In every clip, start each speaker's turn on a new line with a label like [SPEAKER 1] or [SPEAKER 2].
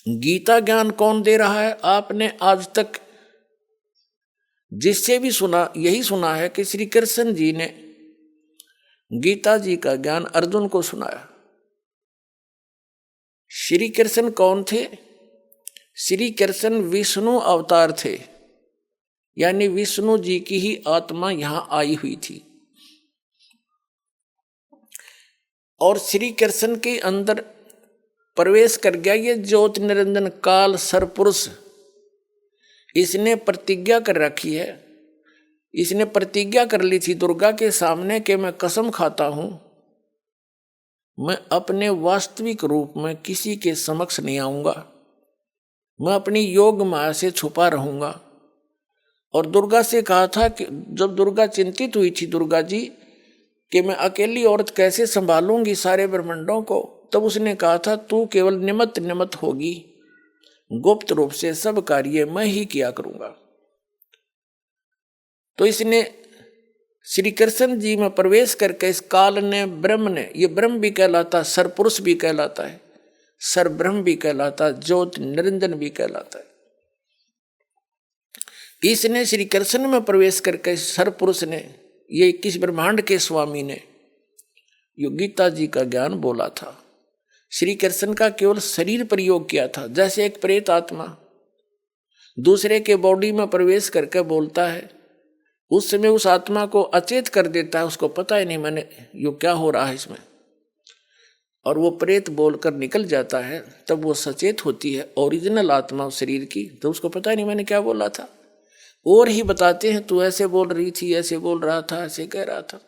[SPEAKER 1] गीता ज्ञान कौन दे रहा है? आपने आज तक जिससे भी सुना यही सुना है कि श्री कृष्ण जी ने गीता जी का ज्ञान अर्जुन को सुनाया। श्री कृष्ण कौन थे? श्री कृष्ण विष्णु अवतार थे, यानी विष्णु जी की ही आत्मा यहां आई हुई थी। और श्री कृष्ण के अंदर प्रवेश कर गया ये ज्योति निरंजन काल सरपुरुष। इसने प्रतिज्ञा कर रखी है, इसने प्रतिज्ञा कर ली थी दुर्गा के सामने कि मैं कसम खाता हूं मैं अपने वास्तविक रूप में किसी के समक्ष नहीं आऊंगा, मैं अपनी योग माया से छुपा रहूंगा। और दुर्गा से कहा था कि जब दुर्गा चिंतित हुई थी दुर्गा जी कि मैं अकेली औरत कैसे संभालूंगी सारे ब्रह्मांडों को, तब उसने कहा था तू केवल निमित्त निमित्त होगी, गुप्त रूप से सब कार्य मैं ही किया करूंगा। तो इसने श्री कृष्ण जी में प्रवेश करके इस काल ने ब्रह्म ने, ये ब्रह्म भी कहलाता, सरपुरुष भी कहलाता है, सरब्रह्म भी कहलाता, ज्योति निरंजन भी कहलाता है। इसने श्री कृष्ण में प्रवेश करके सरपुरुष ने, ये 21 ब्रह्मांड के स्वामी ने यो गीता जी का ज्ञान बोला था। श्री कृष्ण का केवल शरीर प्रयोग किया था, जैसे एक प्रेत आत्मा दूसरे के बॉडी में प्रवेश करके बोलता है, उस समय उस आत्मा को अचेत कर देता है, उसको पता ही नहीं मैंने यो क्या हो रहा है इसमें, और वो प्रेत बोलकर निकल जाता है। तब वो सचेत होती है ओरिजिनल आत्मा उस शरीर की, तो उसको पता ही नहीं मैंने क्या बोला था। और ही बताते हैं तू ऐसे बोल रही थी, ऐसे बोल रहा था, ऐसे कह रहा था,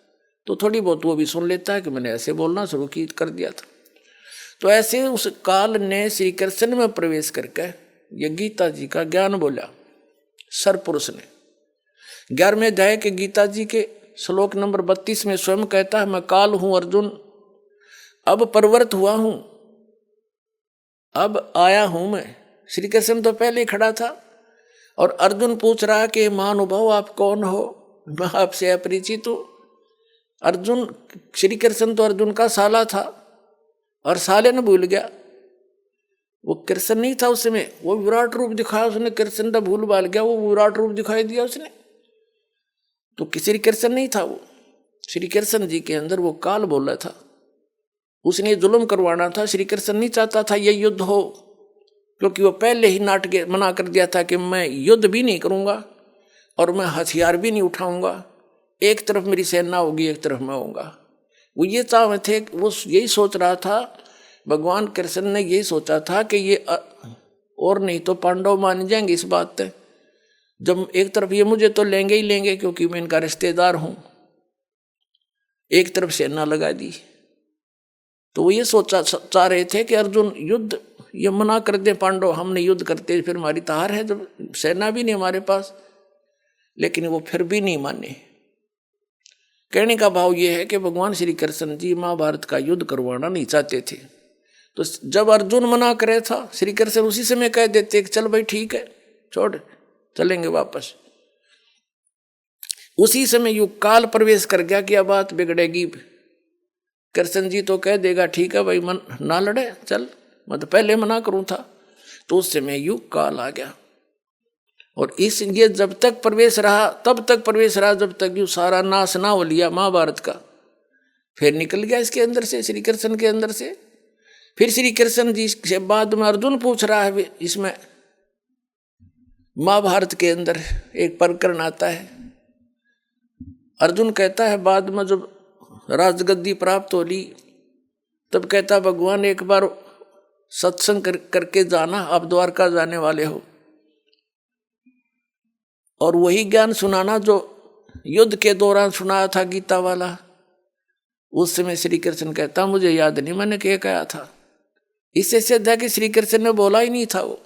[SPEAKER 1] तो थोड़ी बहुत वो भी सुन लेता है कि मैंने ऐसे बोलना शुरू कर दिया था। तो ऐसे उस काल ने श्री कृष्ण में प्रवेश करके ये गीता जी का ज्ञान बोला सरपुरुष ने। 11वें अध्याय के गीता जी के श्लोक नंबर 32 में स्वयं कहता है मैं काल हूं अर्जुन, अब प्रवृत्त हुआ हूं, अब आया हूं मैं। श्री कृष्ण तो पहले ही खड़ा था और अर्जुन पूछ रहा कि महानुभाव आप कौन हो, मैं आपसे अपरिचित हूं। अर्जुन, श्री कृष्ण तो अर्जुन का साला था और साले ने भूल गया, वो कृष्ण नहीं था उस समय, वो विराट रूप दिखाया उसने, कृष्ण का भूल भाल गया, वो विराट रूप दिखाई दिया उसने, तो श्री कृष्ण नहीं था वो। श्री कृष्ण जी के अंदर वो काल बोला था, उसने जुल्म करवाना था। श्री कृष्ण नहीं चाहता था ये युद्ध हो, क्योंकि वो पहले ही नाटक मना कर दिया था कि मैं युद्ध भी नहीं करूंगा और मैं हथियार भी नहीं उठाऊंगा, एक तरफ मेरी सेना होगी एक तरफ मैं होऊंगा। वो ये चाह थे, वो यही सोच रहा था, भगवान कृष्ण ने यही सोचा था कि ये और नहीं तो पांडव मान जाएंगे इस बात पे, जब एक तरफ ये मुझे तो लेंगे ही लेंगे क्योंकि मैं इनका रिश्तेदार हूं, एक तरफ सेना लगा दी। तो वो ये सोचा चाह रहे थे कि अर्जुन युद्ध ये मना कर दे पांडव, हमने युद्ध करते फिर हमारी तार है, जब सेना भी नहीं हमारे पास। लेकिन वो फिर भी नहीं माने। कहने का भाव ये है कि भगवान श्री कृष्ण जी महाभारत का युद्ध करवाना नहीं चाहते थे। तो जब अर्जुन मना करे था, श्री कृष्ण उसी समय कह देते कि चल भाई ठीक है छोड़ चलेंगे वापस। उसी समय युग काल प्रवेश कर गया कि अब बात बिगड़ेगी, कृष्ण जी तो कह देगा ठीक है भाई मन ना लड़े चल, मैं तो पहले मना करूं था। तो उस समय युग काल आ गया और इस ये जब तक प्रवेश रहा तब तक प्रवेश रहा जब तक यू सारा नाश ना हो लिया महाभारत का, फिर निकल गया इसके अंदर से, श्री कृष्ण के अंदर से। फिर श्री कृष्ण जी से बाद में अर्जुन पूछ रहा है, इसमें महाभारत के अंदर एक प्रकरण आता है। अर्जुन कहता है बाद में जब राजगद्दी प्राप्त हो ली तब कहता भगवान एक बार सत्संग करके जाना, आप द्वारका जाने वाले हो, और वही ज्ञान सुनाना जो युद्ध के दौरान सुनाया था गीता वाला। उस समय श्री कृष्ण कहता मुझे याद नहीं मैंने क्या कहा था। इससे सिद्ध है कि श्री कृष्ण ने बोला ही नहीं था वो।